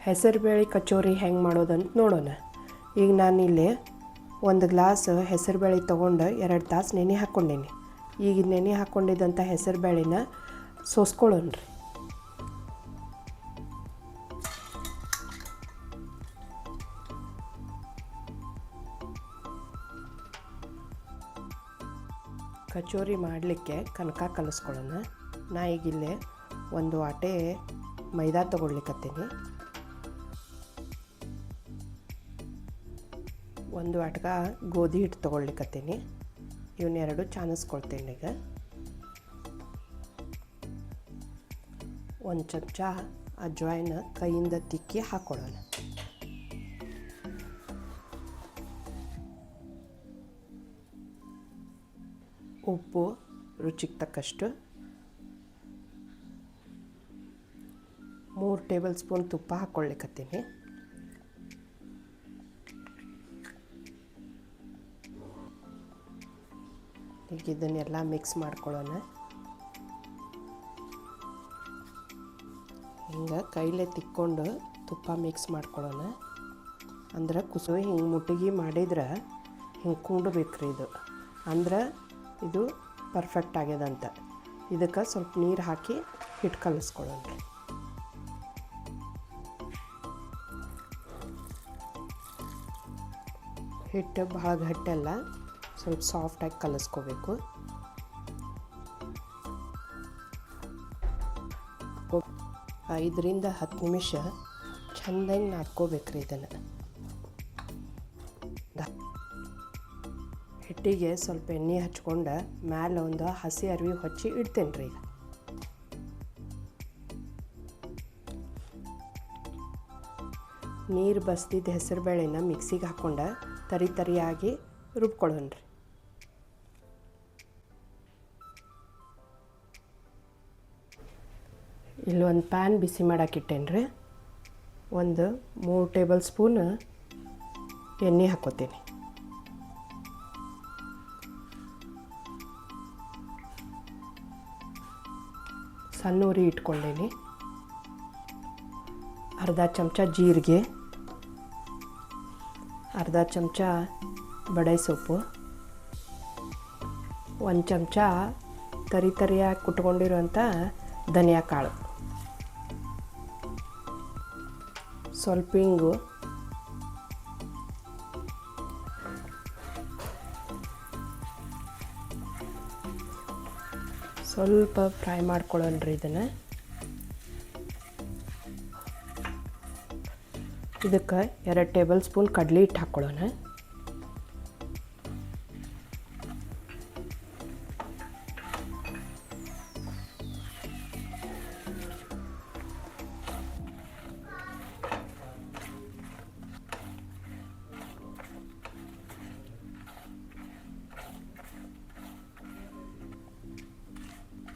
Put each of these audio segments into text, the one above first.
ಹೆಸರುಬೇಳೆ ಕಚೋರಿ ಹೆಂಗೆ ಮಾಡೋದಂತ ನೋಡೋಣ. ಈಗ ನಾನಿಲ್ಲಿ 1 ಗ್ಲಾಸ್ ಹೆಸರುಬೇಳೆ ತೊಗೊಂಡು 2 ತಾಸು ನೆನೆ ಹಾಕ್ಕೊಂಡೇನಿ. ಈಗ ನೆನೆ ಹಾಕ್ಕೊಂಡಿದ್ದಂಥ ಹೆಸರುಬೇಳೆನ ಸೋಸ್ಕೊಳ್ಳೋಣ್ರಿ. ಕಚೋರಿ ಮಾಡಲಿಕ್ಕೆ ಕನಕ ಕಲಿಸ್ಕೊಳ್ಳೋಣ. ನಾ ಈಗಿಲ್ಲೇ 1 ವಾಟೆ ಮೈದಾ ತೊಗೊಳ್ಲಿಕ್ಕತ್ತೀನಿ. 1 ವಾಟ್ಗ ಗೋಧಿ ಹಿಟ್ಟು ತೊಗೊಳ್ಲಿಕ್ಕತ್ತೀನಿ. ಇವನ್ನೆರಡು ಚಾನಿಸ್ಕೊಳ್ತೀನಿ. ಈಗ 1 ಚಮಚ ಅಜ್ವಾಯಿನ ಕೈಯಿಂದ ತಿಕ್ಕಿ ಹಾಕ್ಕೊಳ್ಳೋಣ. ಉಪ್ಪು ರುಚಿಗೆ ತಕ್ಕಷ್ಟು, 3 ಟೇಬಲ್ ಸ್ಪೂನ್ ತುಪ್ಪ ಹಾಕ್ಕೊಳ್ಳಿಕ್ಕತ್ತೀನಿ. ಈಗ ಇದನ್ನೆಲ್ಲ ಮಿಕ್ಸ್ ಮಾಡ್ಕೊಳ್ಳೋಣ. ಹಿಂಗೆ ಕೈಲೇ ತಿಕ್ಕೊಂಡು ತುಪ್ಪ ಮಿಕ್ಸ್ ಮಾಡ್ಕೊಳ್ಳೋಣ. ಅಂದ್ರೆ ಕುಸು ಹಿಂಗೆ ಮುಟ್ಟಿಗೆ ಮಾಡಿದ್ರೆ ಹಿಂಗೆ ಕುಂಡ್ಬೇಕ್ರಿ. ಇದು ಅಂದ್ರೆ ಇದು ಪರ್ಫೆಕ್ಟ್ ಆಗ್ಯದಂತ. ಇದಕ್ಕೆ ಸ್ವಲ್ಪ ನೀರು ಹಾಕಿ ಹಿಟ್ಟು ಕಲಿಸ್ಕೊಳ್ಳೋಣ. ಹಿಟ್ಟು ಭಾಳ ಗಟ್ಟೆಲ್ಲ ಸ್ವಲ್ಪ ಸಾಫ್ಟಾಗಿ ಕಲಿಸ್ಕೋಬೇಕು. 5 ರಿಂದ 10 ನಿಮಿಷ ಚೆಂದಾಗಿ ನಾದ್ಕೋಬೇಕ್ರಿ ಇದನ್ನು. ಹಿಟ್ಟಿಗೆ ಸ್ವಲ್ಪ ಎಣ್ಣೆ ಹಚ್ಕೊಂಡು ಮ್ಯಾಲೆ ಒಂದು ಹಸಿ ಅರಿವಿ ಹಚ್ಚಿ ಇಡ್ತೇನೆ ರೀ. ಈಗ ನೀರು ಬಸ್ದಿದ್ದ ಹೆಸರುಬೇಳೆನ ಮಿಕ್ಸಿಗೆ ಹಾಕ್ಕೊಂಡು ತರಿಯಾಗಿ ರುಬ್ಕೊಳ್ಳೋಣ್ರಿ. ಇಲ್ಲಿ ಒಂದು ಪ್ಯಾನ್ ಬಿಸಿ ಮಾಡೋಕ್ಕಿಟ್ಟೇನೆ ರೀ. 3 ಟೇಬಲ್ ಸ್ಪೂನ್ ಎಣ್ಣೆ ಹಾಕ್ಕೋತೀನಿ. ಸಣ್ಣ ಉರಿ ಇಟ್ಕೊಂಡೇನಿ. ಅರ್ಧ ಚಮಚ ಜೀರಿಗೆ, ಅರ್ಧ ಚಮಚ ಬಡೆ ಸೊಪ್ಪು, 1 ಚಮಚ ತರಿಯಾಗಿ ಕುಟ್ಕೊಂಡಿರೋಂಥ ಧನಿಯಾ ಕಾಳು, ಸ್ವಲ್ಪ ಹಿಂಗು, ಸ್ವಲ್ಪ ಫ್ರೈ ಮಾಡ್ಕೊಳ್ಳೋಣ್ರಿ ಇದನ್ನು. ಇದಕ್ಕೆ 2 ಟೇಬಲ್ ಸ್ಪೂನ್ ಕಡಲೆ ಹಿಟ್ಟು ಹಾಕ್ಕೊಳ್ಳೋಣ.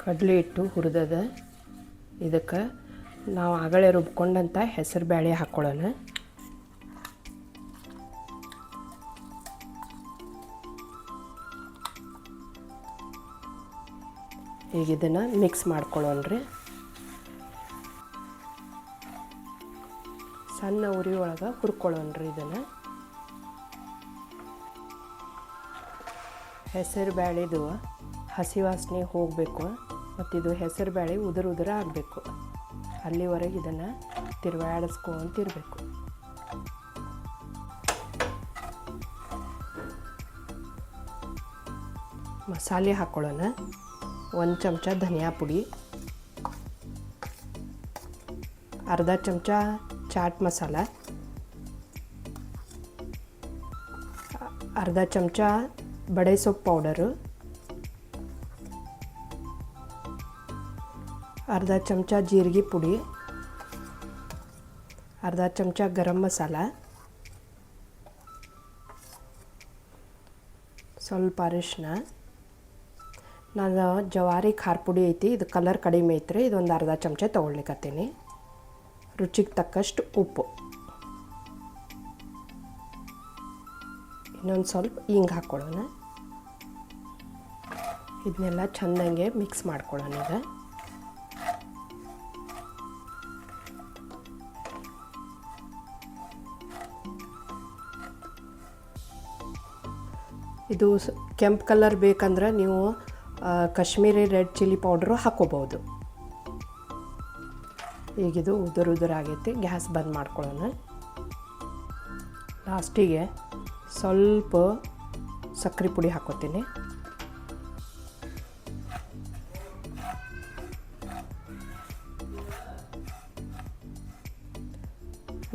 ಕಡಲೆ ಹಿಟ್ಟು ಹುರಿದದ. ಇದಕ್ಕೆ ನಾವು ಆಗಲೇ ರುಬ್ಕೊಂಡಂಥ ಹೆಸರು ಬೇಳೆ ಹಾಕ್ಕೊಳ್ಳೋಣ. ಈಗ ಇದನ್ನು ಮಿಕ್ಸ್ ಮಾಡ್ಕೊಳ್ಳೋಣ್ರಿ. ಸಣ್ಣ ಉರಿ ಒಳಗೆ ಹುರ್ಕೊಳ್ಳೋಣ್ರಿ ಇದನ್ನು. ಹೆಸರು ಬೇಳೆದು ಹಸಿ ವಾಸನೆ ಹೋಗಬೇಕು ಮತ್ತು ಇದು ಹೆಸರು ಬೇಳೆ ಉದುರ ಆಗಬೇಕು. ಅಲ್ಲಿವರೆಗೆ ಇದನ್ನು ತಿರುವಾಡಿಸ್ಕೊಂತಿರ್ಬೇಕು. ಮಸಾಲೆ ಹಾಕ್ಕೊಳ್ಳೋಣ. 1 ಚಮಚ ಧನಿಯಾ ಪುಡಿ, ಅರ್ಧ ಚಮಚ ಚಾಟ್ ಮಸಾಲ, ಅರ್ಧ ಚಮಚ ಬಡೆ ಸೊಪ್ಪು ಪೌಡರು, ಅರ್ಧ ಚಮಚ ಜೀರಿಗೆ ಪುಡಿ, ಅರ್ಧ ಚಮಚ ಗರಂ ಮಸಾಲ, ಸ್ವಲ್ಪ ಅರಿಶಿನ. ನಾನು ಜವಾರಿ ಖಾರ ಪುಡಿ ಐತಿ, ಇದು ಕಲರ್ ಕಡಿಮೆ ಐತ್ರಿ, ಇದೊಂದು ಅರ್ಧ ಚಮಚ ತೊಗೊಳ್ಲಿಕ್ಕತ್ತೀನಿ. ರುಚಿಗೆ ತಕ್ಕಷ್ಟು ಉಪ್ಪು, ಇನ್ನೊಂದು ಸ್ವಲ್ಪ ಹಿಂಗೆ ಹಾಕ್ಕೊಳ್ಳೋಣ. ಇದನ್ನೆಲ್ಲ ಚೆನ್ನಾಗೆ ಮಿಕ್ಸ್ ಮಾಡ್ಕೊಳ್ಳೋಣ. ಈಗ ಇದು ಕೆಂಪು ಕಲರ್ ಬೇಕಂದ್ರೆ ನೀವು ಕಾಶ್ಮೀರಿ ರೆಡ್ ಚಿಲ್ಲಿ ಪೌಡ್ರು ಹಾಕ್ಕೋಬೋದು. ಈಗಿದು ಉದುರಾಗೈತಿ. ಗ್ಯಾಸ್ ಬಂದ್ ಮಾಡ್ಕೊಳ್ಳೋಣ. ಲಾಸ್ಟಿಗೆ ಸ್ವಲ್ಪ ಸಕ್ಕರೆ ಪುಡಿ ಹಾಕ್ಕೋತೀನಿ.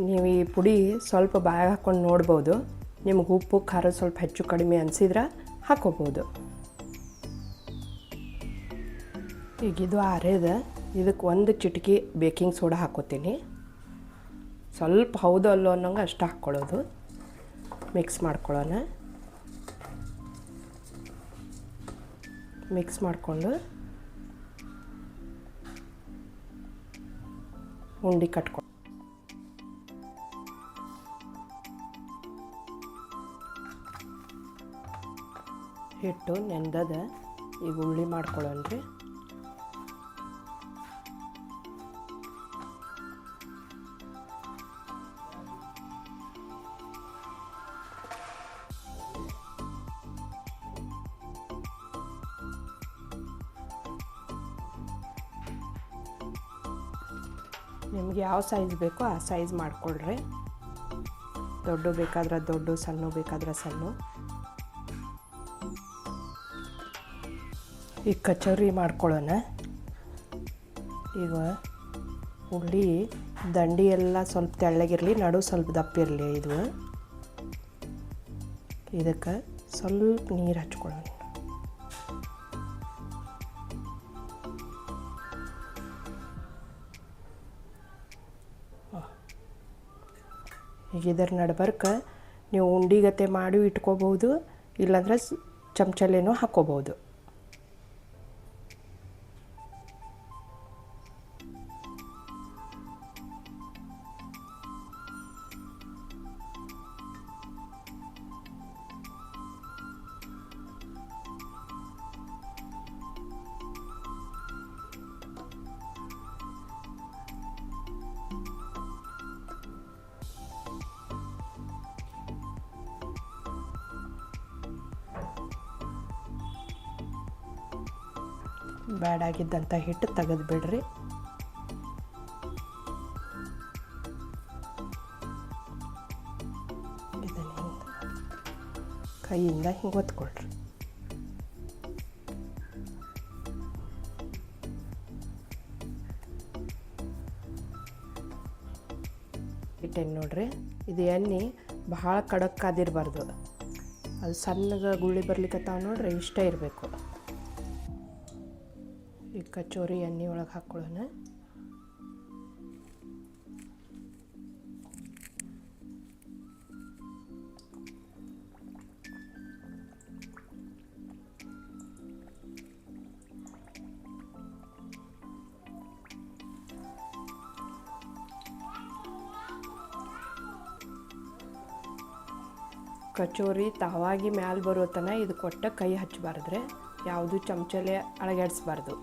ನೀವು ಈ ಪುಡಿ ಸ್ವಲ್ಪ ಬಾಯಿಗೆ ಹಾಕ್ಕೊಂಡು ನೋಡ್ಬೋದು. ನಿಮ್ಗೆ ಉಪ್ಪು ಖಾರ ಸ್ವಲ್ಪ ಹೆಚ್ಚು ಕಡಿಮೆ ಅನಿಸಿದ್ರೆ ಹಾಕ್ಕೋಬೋದು. ಈಗಿದು ಆರೇದ. ಇದಕ್ಕೆ ಒಂದು ಚಿಟಿಕೆ ಬೇಕಿಂಗ್ ಸೋಡಾ ಹಾಕ್ಕೋತೀನಿ. ಸ್ವಲ್ಪ ಹೌದು ಅಲ್ಲೋ ಅನ್ನೋಂಗೆ ಅಷ್ಟು ಹಾಕ್ಕೊಳ್ಳೋದು. ಮಿಕ್ಸ್ ಮಾಡ್ಕೊಳ್ಳೋಣ. ಮಿಕ್ಸ್ ಮಾಡಿಕೊಂಡು ಉಂಡೆ ಕಟ್ಕೊಂಡು ಹಿಟ್ಟು ನೆಂದದ. ಈಗ ಉಳ್ಳಿ ಮಾಡ್ಕೊಳ್ಳೋಣ್ರಿ. ನಿಮ್ಗೆ ಯಾವ ಸೈಜ್ ಬೇಕೋ ಆ ಸೈಜ್ ಮಾಡ್ಕೊಳ್ರಿ. ದೊಡ್ಡ ಬೇಕಾದ್ರೆ ದೊಡ್ಡ, ಸಣ್ಣ ಬೇಕಾದ್ರೆ ಸಣ್ಣ. ಈಗ ಕಚೋರಿ ಮಾಡ್ಕೊಳ್ಳೋಣ. ಈಗ ಉಳ್ಳಿ ದಂಡಿ ಎಲ್ಲ ಸ್ವಲ್ಪ ತೆಳ್ಳಗಿರಲಿ, ನಡು ಸ್ವಲ್ಪ ದಪ್ಪ ಇರಲಿ. ಇದಕ್ಕೆ ಸ್ವಲ್ಪ ನೀರು ಹಚ್ಕೊಳ್ಳೋಣ. ಈಗ ಇದರ ನಡ್ಬರ್ಕ ನೀವು ಉಂಡಿಗತೆ ಮಾಡಿ ಇಟ್ಕೋಬೋದು, ಇಲ್ಲಾಂದ್ರೆ ಚಮಚಲೇನೂ ಹಾಕ್ಕೋಬೋದು. ಬ್ಯಾಡಾಗಿದ್ದಂಥ ಹಿಟ್ಟು ತೆಗೆದು ಬಿಡ್ರಿ. ಇದನ್ನು ಕೈಯಿಂದ ಹಿಂಗೆ ಒತ್ಕೊಳ್ರಿ. ಹಿಟ್ಟೆಣ್ಣೆ ನೋಡ್ರಿ. ಇದು ಎಣ್ಣೆ ಭಾಳ ಕಡಕ್ಕಾದಿರಬಾರ್ದು. ಅದು ಸಣ್ಣಗೆ ಗುಳ್ಳಿ ಬರ್ಲಿಕ್ಕತ್ತಾವ ನೋಡ್ರಿ, ಇಷ್ಟ ಇರಬೇಕು. ಈ ಕಚೋರಿ ಎಣ್ಣೆ ಒಳಗೆ ಹಾಕ್ಕೊಳ್ಳೋಣ. ಕಚೋರಿ ತಾವಾಗಿ ಮ್ಯಾಲೆ ಬರೋ ತನಕ ಇದು ಕೊಟ್ಟ ಕೈ ಹಚ್ಚಬಾರ್ದ್ರೆ, ಯಾವುದು ಚಮಚಲೆ ಅಳಗಾಡಿಸ್ಬಾರ್ದು.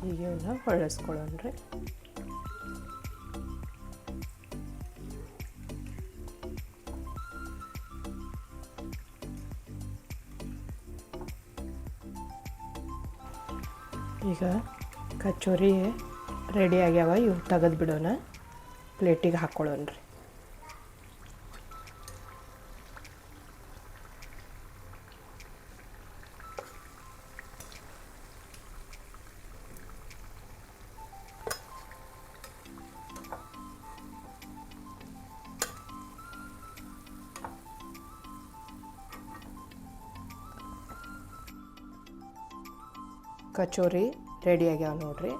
ಈಗ ಇವನ್ನ ಹೊಳ್ಳಿಸ್ಕೊಳ್ಳೋಣ್ರಿ. ಈಗ ಕಚೋರಿ ರೆಡಿ ಆಗ್ಯಾವ. ಇವು ತೆಗೆದು ಬಿಡೋಣ, ಪ್ಲೇಟಿಗೆ ಹಾಕ್ಕೊಳ್ಳೋಣ್ರಿ. ಕಚೋರಿ ರೆಡಿ ಆಗ್ಯಾವ ನೋಡ್ರಿ.